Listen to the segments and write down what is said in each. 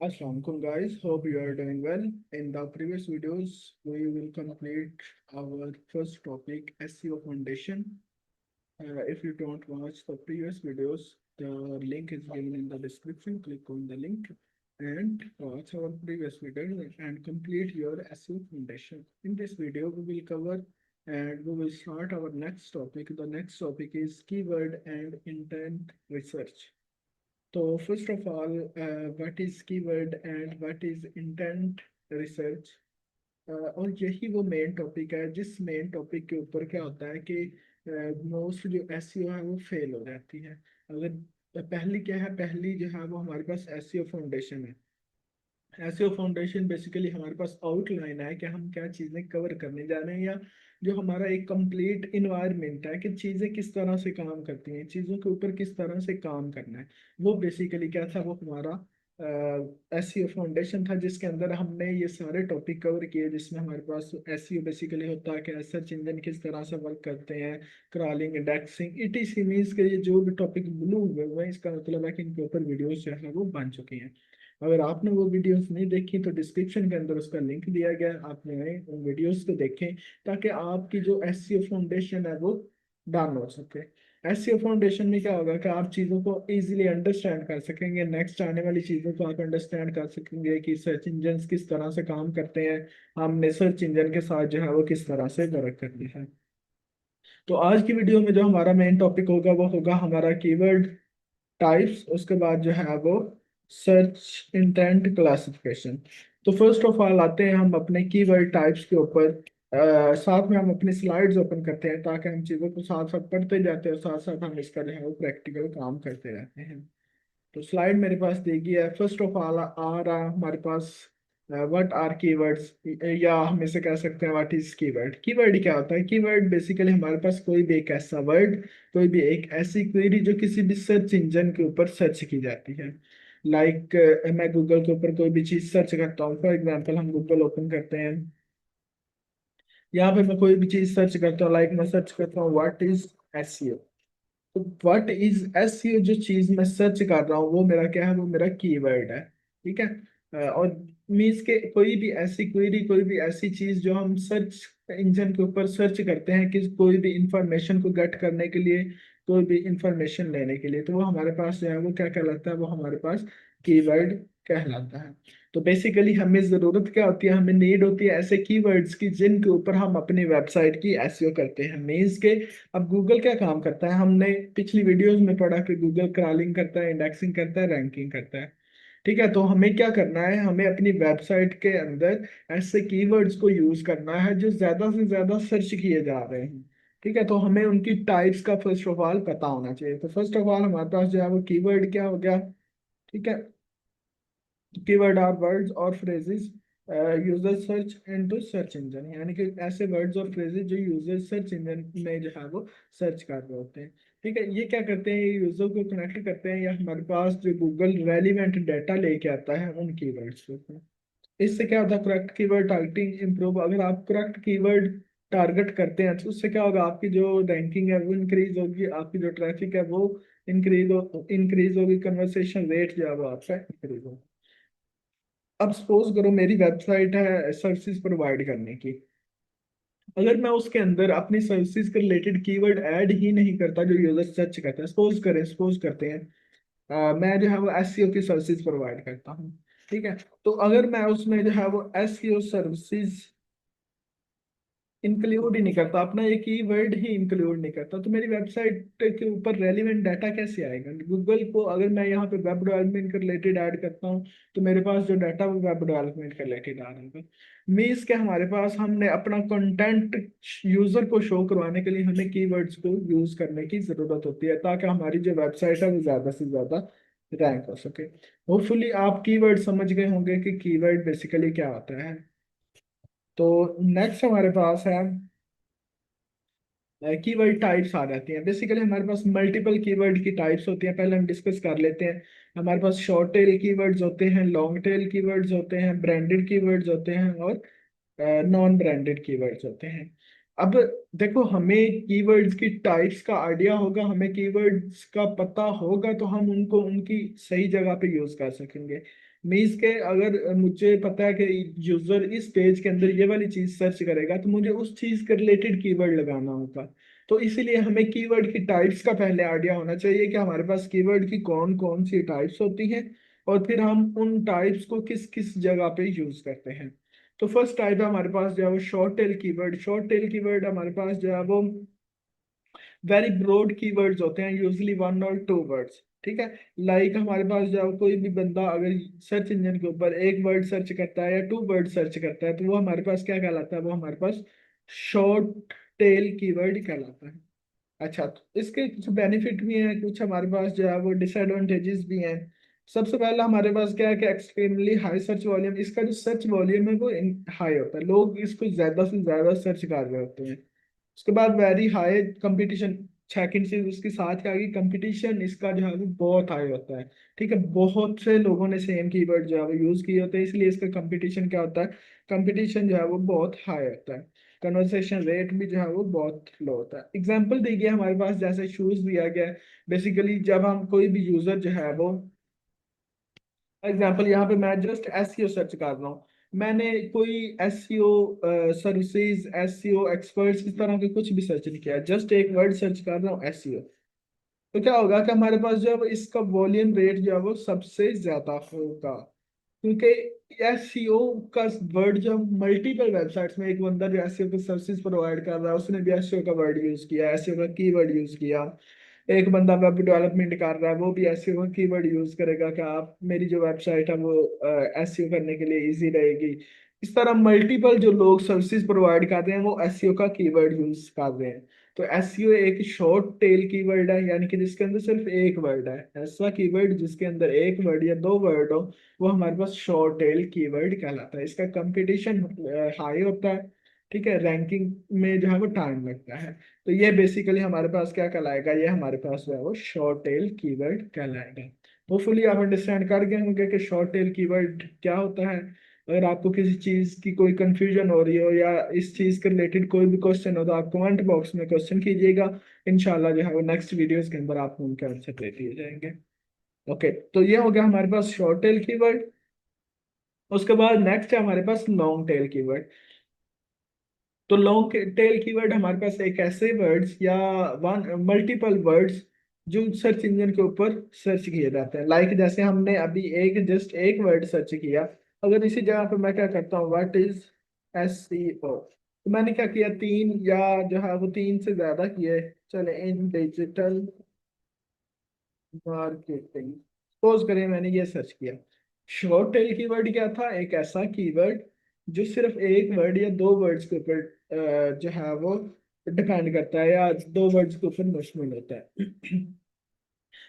Assalamualaikum guys, hope you are doing well. In the previous videos, we will complete our first topic SEO Foundation. If you don't watch the previous videos, the link is given in the description. Click on the link and watch our previous video and complete your SEO Foundation. In this video, we will cover and we will start our next topic. The next topic is keyword and intent research. So first of all, what is keyword and what is intent research. और यही वो main topic है जिस main topic के ऊपर क्या होता है कि मोस्ट जो एसईओ है वो फेल हो जाती है। अगर पहली क्या है, पहली जो है वो हमारे पास एसईओ फाउंडेशन है। एसईओ फाउंडेशन बेसिकली हमारे पास आउटलाइन है कि हम क्या चीज़ें कवर करने जा रहे हैं, या जो हमारा एक कंप्लीट इन्वायरमेंट है कि चीज़ें किस तरह से काम करती हैं, चीज़ों के ऊपर किस तरह से काम करना है। वो बेसिकली क्या था, वो हमारा एसईओ फाउंडेशन था जिसके अंदर हमने ये सारे टॉपिक कवर किए, जिसमें हमारे पास एसईओ बेसिकली होता है कि सर्च इंजन किस तरह से वर्क करते हैं, क्रॉलिंग, इंडेक्सिंग, ईटीसी। मींस के ये जो भी टॉपिक ब्लू हुए हुए हैं, इसका मतलब है कि इनके ऊपर वीडियोस जो है वो बन चुकी हैं। अगर आपने वो वीडियोस नहीं देखी तो डिस्क्रिप्शन के अंदर उसका लिंक दिया गया है, आप जो है उन वीडियोस को देखें ताकि आपकी जो एससीओ फाउंडेशन है वो डाउन हो सके। एससीओ फाउंडेशन में क्या होगा कि आप चीज़ों को इजीली अंडरस्टैंड कर सकेंगे, नेक्स्ट आने वाली चीज़ों को आप अंडरस्टैंड कर सकेंगे कि सर्च इंजन किस तरह से काम करते हैं, हमने सर्च इंजन के साथ जो है वो किस तरह से वर्क करनी है। तो आज की वीडियो में जो हमारा मेन टॉपिक होगा वो होगा हमारा कीवर्ड टाइप्स, उसके बाद जो है वो सर्च इंटेंट क्लासिफिकेशन। तो फर्स्ट ऑफ ऑल आते हैं हम अपने कीवर्ड टाइप्स के ऊपर। साथ में हम अपनी स्लाइड्स ओपन करते हैं ताकि हम चीज़ों को साथ साथ पढ़ते जाते हैं और साथ साथ हम इसका जो है वो प्रैक्टिकल काम करते रहते हैं। तो स्लाइड मेरे पास देगी है। फर्स्ट ऑफ ऑल आ रहा हमारे पास व्हाट आर कीवर्ड्स, या हम इसे कह सकते हैं व्हाट इज कीवर्ड। कीवर्ड क्या होता है? कीवर्ड बेसिकली हमारे पास कोई भी एक ऐसा वर्ड, कोई भी एक ऐसी क्वेरी जो किसी भी सर्च इंजन के ऊपर सर्च की जाती है। लाइक मैं गूगल के ऊपर कोई भी चीज सर्च करता हूँ, फॉर एग्जाम्पल हम गूगल ओपन करते हैं, यहाँ पे मैं कोई भी चीज सर्च करता हूँ, लाइक मैं सर्च करता हूँ व्हाट इज एसईओ। तो व्हाट इज एसईओ, जो चीज मैं सर्च कर रहा हूँ वो मेरा क्या है, वो मेरा कीवर्ड है। ठीक है। और मीन्स के कोई भी ऐसी क्वेरी, कोई भी ऐसी चीज जो हम सर्च इंजन के ऊपर सर्च करते हैं कि कोई भी इंफॉर्मेशन को गेट करने के लिए, कोई भी इंफॉर्मेशन लेने के लिए, तो वो हमारे पास जो है वो क्या कहलाता है, वो हमारे पास कीवर्ड कहलाता है। तो बेसिकली हमें जरूरत क्या होती है, हमें नीड होती है ऐसे कीवर्ड्स की जिनके ऊपर हम अपनी वेबसाइट की एसईओ करते हैं। मीन्स के अब गूगल क्या काम करता है, हमने पिछली वीडियोस में पढ़ा कि गूगल क्रॉलिंग करता है, इंडेक्सिंग करता है, रैंकिंग करता है। ठीक है। तो हमें क्या करना है, हमें अपनी वेबसाइट के अंदर ऐसे कीवर्ड्स को यूज करना है जो ज्यादा से ज्यादा सर्च किए जा रहे हैं। ठीक है। तो हमें उनकी टाइप्स का फर्स्ट ऑफ ऑल पता होना चाहिए। तो फर्स्ट ऑफ ऑल हमारे पास जो है वो कीवर्ड क्या हो गया। ठीक है। कीवर्ड आर वर्ड्स और phrases user search into search engine, यानी कि ऐसे वर्ड्स और फ्रेजेस जो यूजर सर्च इंजन में जो है वो सर्च कर रहे होते हैं। ठीक है। ये क्या करते हैं, ये यूजर को कनेक्ट करते हैं या हमारे पास जो गूगल रेलिवेंट डाटा लेके आता है उन कीवर्ड्स के ऊपर। इससे क्या होता है, करेक्ट कीवर्ड टारगेटिंग इंप्रूव। अगर आप करेक्ट कीवर्ड टारगेट करते हैं तो उससे क्या होगा, आपकी जो रैंकिंग है वो इंक्रीज होगी, आपकी जो ट्रैफिक है वो इंक्रीज होगी, कन्वर्सेशन रेट जो है वो आपका इंक्रीज होगा। अब सपोज करो मेरी वेबसाइट है सर्विसेज प्रोवाइड करने की, अगर मैं उसके अंदर अपनी सर्विसेज के रिलेटेड कीवर्ड ऐड ही नहीं करता जो यूजर सर्च करते हैं, सपोज करते हैं मैं जो है वो एसईओ की सर्विसेज प्रोवाइड करता हूँ। ठीक है। तो अगर मैं उसमें जो है वो एसईओ सर्विसेज इंक्लूड ही नहीं करता, अपना एक ही वर्ड ही इंक्लूड नहीं करता, तो मेरी वेबसाइट के ऊपर रेलिवेंट डाटा कैसे आएगा गूगल को? अगर मैं यहाँ पे वेब डेवलपमेंट के रिलेटेड ऐड करता हूँ तो मेरे पास जो डाटा वो वेब डेवलपमेंट के रिलेटेड आ रहा है। मीन्स के हमारे पास हमने अपना कंटेंट यूजर को शो करवाने के लिए हमें कीवर्ड्स को यूज करने की जरूरत होती है ताकि हमारी जो वेबसाइट है वो ज्यादा से ज्यादा रैंक हो सके। होपफुली आप कीवर्ड समझ गए होंगे कि कीवर्ड बेसिकली क्या होता है। तो नेक्स्ट हमारे पास है कीवर्ड टाइप्स आ जाती हैं। बेसिकली हमारे पास मल्टीपल कीवर्ड की टाइप्स होती हैं, पहले हम डिस्कस कर लेते हैं। हमारे पास शॉर्ट टेल कीवर्ड्स होते हैं, लॉन्ग टेल कीवर्ड्स होते हैं, ब्रांडेड कीवर्ड्स होते हैं और नॉन ब्रांडेड कीवर्ड्स होते हैं। अब देखो, हमें कीवर्ड्स की टाइप्स का आइडिया होगा, हमें कीवर्ड्स का पता होगा, तो हम उनको उनकी सही जगह पे यूज कर सकेंगे। मीन्स के अगर मुझे पता है कि यूजर इस पेज के अंदर ये वाली चीज सर्च करेगा, तो मुझे उस चीज के रिलेटेड कीवर्ड लगाना होगा। तो इसीलिए हमें कीवर्ड की टाइप्स का पहले आइडिया होना चाहिए कि हमारे पास कीवर्ड की कौन कौन सी टाइप्स होती हैं, और फिर हम उन टाइप्स को किस किस जगह पे यूज करते हैं। तो फर्स्ट टाइप है हमारे पास जो है वो short tail keyword. Short tail keyword हमारे पास जो है वो वेरी ब्रॉड कीवर्ड्स होते हैं, यूजली वन और टू वर्ड्स। ठीक है। लाइक हमारे पास जो है कोई भी बंदा अगर सर्च इंजन के ऊपर एक वर्ड सर्च करता है या टू वर्ड सर्च करता है, तो वो हमारे पास क्या कहलाता है, वो हमारे पास शॉर्ट टेल कीवर्ड कहलाता है। अच्छा, तो इसके कुछ बेनिफिट भी हैं, कुछ हमारे पास जो है वो डिसएडवांटेजेस भी हैं। सबसे पहला हमारे पास क्या है कि एक्सट्रीमली हाई सर्च वॉल्यूम। इसका जो सर्च वॉल्यूम है वो हाई होता है, लोग इसको ज्यादा से ज्यादा सर्च कर रहे होते हैं। उसके बाद वेरी हाई कंपटीशन। सेकंड चीज उसके साथ ही आगे कंपटीशन इसका जो है वो बहुत हाई होता है। ठीक है, बहुत से लोगों ने सेम कीवर्ड जो है वो यूज किए होते हैं, इसलिए इसका कंपटीशन क्या होता है, कंपटीशन जो है वो बहुत हाई होता है। कन्वर्सेशन रेट भी जो है वो बहुत लो होता है। एग्जाम्पल दी गई है हमारे पास, जैसे शूज दिया गया है। बेसिकली जब हम कोई भी यूजर जो है वो, एग्जाम्पल यहाँ पे मैं जस्ट एसईओ सर्च कर रहा हूँ, मैंने कोई एसईओ सर्विसेज, एसईओ एक्सपर्ट्स, इस तरह के कुछ भी सर्च नहीं किया, जस्ट एक वर्ड सर्च कर रहा हूँ एसईओ। तो क्या होगा कि हमारे पास जो है वो इसका वॉल्यूम रेट जो है वो सबसे ज्यादा होगा, क्योंकि एसईओ का वर्ड जब मल्टीपल वेबसाइट्स में एक बंदा जो एसईओ की सर्विसेज प्रोवाइड कर रहा है, उसने भी एसईओ का वर्ड यूज किया, एसईओ का कीवर्ड यूज किया। एक बंदा वेब डेवलपमेंट कर रहा है, वो भी एसईओ का कीवर्ड यूज करेगा कि आप मेरी जो वेबसाइट है वो एसईओ करने के लिए इजी रहेगी। इस तरह मल्टीपल जो लोग सर्विसेज प्रोवाइड कर रहे हैं वो एसईओ का कीवर्ड यूज कर रहे हैं। तो एसईओ एक शॉर्ट टेल कीवर्ड है, यानी कि जिसके अंदर सिर्फ एक वर्ड है। ऐसा कीवर्ड जिसके अंदर एक वर्ड या दो वर्ड हो, वो हमारे पास शॉर्ट टेल कीवर्ड कहलाता है। इसका कंपटीशन हाई होता है। ठीक है, रैंकिंग में जो है वो टाइम लगता है। तो ये बेसिकली हमारे पास क्या कहलाएगा, ये हमारे पास जो है वो शॉर्ट टेल कीवर्ड कहलाएगा। होपफुली आप अंडरस्टैंड कर गए होंगे कि शॉर्ट टेल कीवर्ड क्या होता है। अगर आपको किसी चीज की कोई कंफ्यूजन हो रही हो या इस चीज के रिलेटेड कोई भी क्वेश्चन हो, तो आप कमेंट बॉक्स में क्वेश्चन कीजिएगा। इंशाल्लाह जो है वो नेक्स्ट वीडियोस के अंदर आपको उनके आंसर दे दिए जाएंगे। ओके, तो ये हो गया हमारे पास शॉर्ट टेल कीवर्ड। उसके बाद नेक्स्ट है हमारे पास लॉन्ग टेल कीवर्ड। तो लॉन्ग टेल कीवर्ड हमारे पास एक ऐसे वर्ड्स या वन मल्टीपल वर्ड्स जो सर्च इंजन के ऊपर सर्च किए जाते हैं। लाइक जैसे हमने अभी एक जस्ट एक वर्ड सर्च किया, अगर इसी जगह पे मैं क्या करता हूँ, व्हाट इज एसईओ, तो मैंने क्या किया, तीन या जो है वो तीन से ज्यादा किए। चले, इन डिजिटल मार्केटिंग, सपोज करें मैंने ये सर्च किया। शॉर्ट टेल कीवर्ड क्या था, एक ऐसा कीवर्ड जो सिर्फ एक वर्ड या दो वर्ड्स के ऊपर जो है वो डिपेंड करता है, या दो वर्ड्स के ऊपर मुश्तमिल होता है।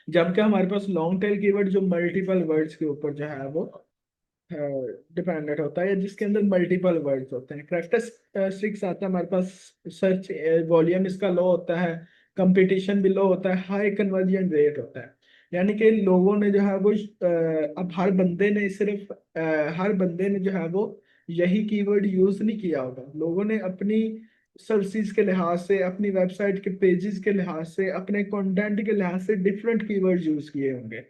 जबकि हमारे पास लॉन्ग टेल कीवर्ड जो मल्टीपल वर्ड्स के ऊपर जो है वो डिपेंडेंट होता है, या जिसके अंदर मल्टीपल वर्ड्स होते हैं। करेक्टरिस्टिक्स आता है हमारे पास, सर्च वॉल्यूम इसका लो होता है, कंपटीशन भी लो होता है, हाई कन्वर्जन रेट होता है। यानी कि लोगों ने जो है वो अब हर बंदे ने सिर्फ हर बंदे ने जो है वो यही कीवर्ड यूज नहीं किया होगा। लोगों ने अपनी सर्विसेज के लिहाज से, अपनी वेबसाइट के पेजेस के लिहाज से, अपने कंटेंट के लिहाज से डिफरेंट कीवर्ड यूज किए होंगे।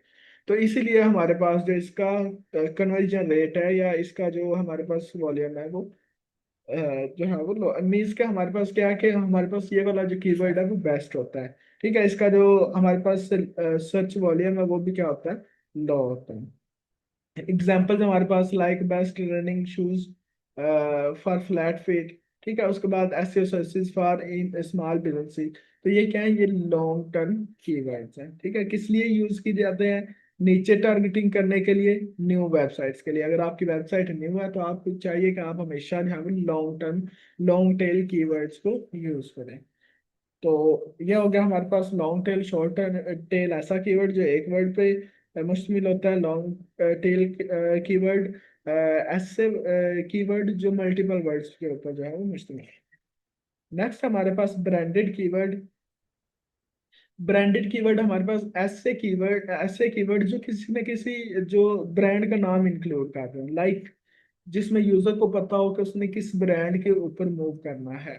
तो इसीलिए हमारे पास जो इसका कन्वर्जन रेट है, या इसका जो हमारे पास वॉल्यूम है वो अ, जो है वो मीन्स के हमारे पास क्या है कि हमारे पास ये वाला जो कीवर्ड है वो बेस्ट होता है। ठीक है, इसका जो हमारे पास सर्च वॉल्यूम है वो भी क्या होता है, लो होता है। एग्जाम्पल्स हमारे पास like best running shoes for flat feet. ठीक है, उसके बाद SEO services for in small business. तो ये क्या है, ये लॉन्ग टर्म कीवर्ड्स हैं। ठीक है, किस लिए यूज किए जाते हैं, नीचे टारगेटिंग करने के लिए, न्यू वेबसाइट्स के लिए। अगर आपकी वेबसाइट न्यू है तो आपको चाहिए कि आप हमेशा जो है long term, long tail keywords को यूज करें। तो ये हो गया हमारे पास लॉन्ग टेल। शॉर्ट टेल ऐसा कीवर्ड जो एक वर्ड पे मुश्तमिल होता है। लॉन्ग टेल कीवर्ड ऐसे कीवर्ड जो मल्टीपल वर्ड्स के ऊपर जो है वो मुश्तमिल है। नेक्स्ट हमारे पास ब्रांडेड कीवर्ड। ब्रांडेड कीवर्ड हमारे पास ऐसे कीवर्ड जो किसी न किसी जो ब्रांड का नाम इंक्लूड कर रहे हैं, लाइक जिसमें यूजर को पता हो कि उसने किस ब्रांड के ऊपर मूव करना है।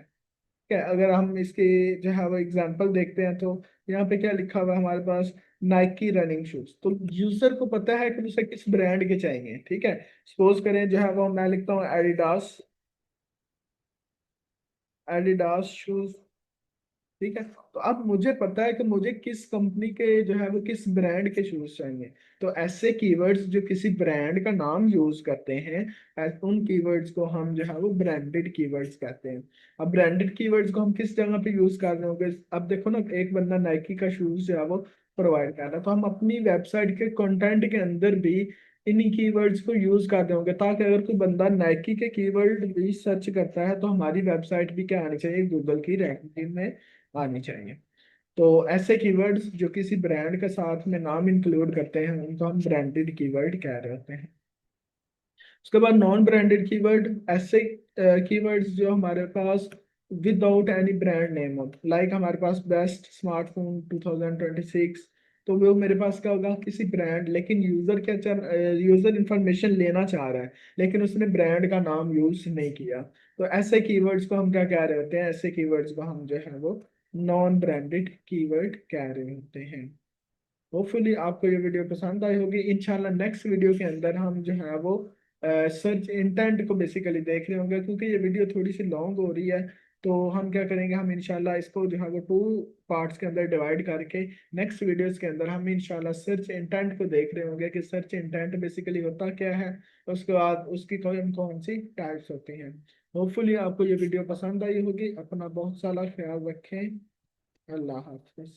अगर हम इसके जो है वो एग्जांपल देखते हैं तो यहाँ पे क्या लिखा हुआ है हमारे पास, नाइकी रनिंग शूज। तो यूजर को पता है कि उसे किस ब्रांड के चाहिए, ठीक है। सपोज करें जो है वो मैं लिखता हूँ एडिडास, एडिडास शूज, ठीक है। तो अब मुझे पता है कि मुझे किस कंपनी के जो है वो किस ब्रांड के शूज चाहिए। तो ऐसे कीवर्ड्स जो किसी ब्रांड का नाम यूज करते हैं, उन कीवर्ड्स को हम जो है वो ब्रांडेड कीवर्ड्स कहते हैं। अब ब्रांडेड कीवर्ड्स को हम किस जगह पे यूज कर रहे होंगे, अब देखो ना, एक बंदा नाइकी का शूज जो है वो प्रोवाइड कर रहा है, तो हम अपनी वेबसाइट के कंटेंट के अंदर भी इन्हीं कीवर्ड्स को यूज कर रहे होंगे, ताकि अगर कोई बंदा नाइकी के कीवर्ड भी सर्च करता है तो हमारी वेबसाइट भी क्या आनी चाहिए, गूगल की रैंकिंग में आनी चाहिए। तो ऐसे कीवर्ड्स जो किसी ब्रांड के साथ में नाम इंक्लूड करते हैं उनको हम ब्रांडेड कीवर्ड कह रहे होते हैं। उसके बाद नॉन ब्रांडेड कीवर्ड, ऐसे कीवर्ड्स जो हमारे पास विदाउट एनी ब्रांड नेम हो, लाइक हमारे पास बेस्ट स्मार्टफोन 2026, तो वो मेरे पास क्या होगा, किसी ब्रांड, लेकिन यूजर क्या चल, यूजर इंफॉर्मेशन लेना चाह रहा है लेकिन उसने ब्रांड का नाम यूज नहीं किया। तो ऐसे कीवर्ड्स को हम क्या कह रहे होते हैं, ऐसे कीवर्ड्स को हम जो है वो नॉन ब्रांडेड कीवर्ड कह रहे होते हैं। होपफुली आपको ये वीडियो पसंद आई होगी। इंशाल्लाह नेक्स्ट वीडियो के अंदर हम जो है वो सर्च इंटेंट को बेसिकली देख रहे होंगे, क्योंकि ये वीडियो थोड़ी सी लॉन्ग हो रही है। तो हम क्या करेंगे, हम इंशाल्लाह इसको जो है वो टू पार्ट्स के अंदर डिवाइड करके नेक्स्ट वीडियोस के अंदर हम इंशाल्लाह सर्च इंटेंट को देख रहे होंगे कि सर्च इंटेंट बेसिकली होता क्या है, उसके बाद उसकी कौन कौन सी टाइप्स होती हैं। होपफुली आपको ये वीडियो पसंद आई होगी। अपना बहुत सारा ख्याल रखें। अल्लाह हाफिज।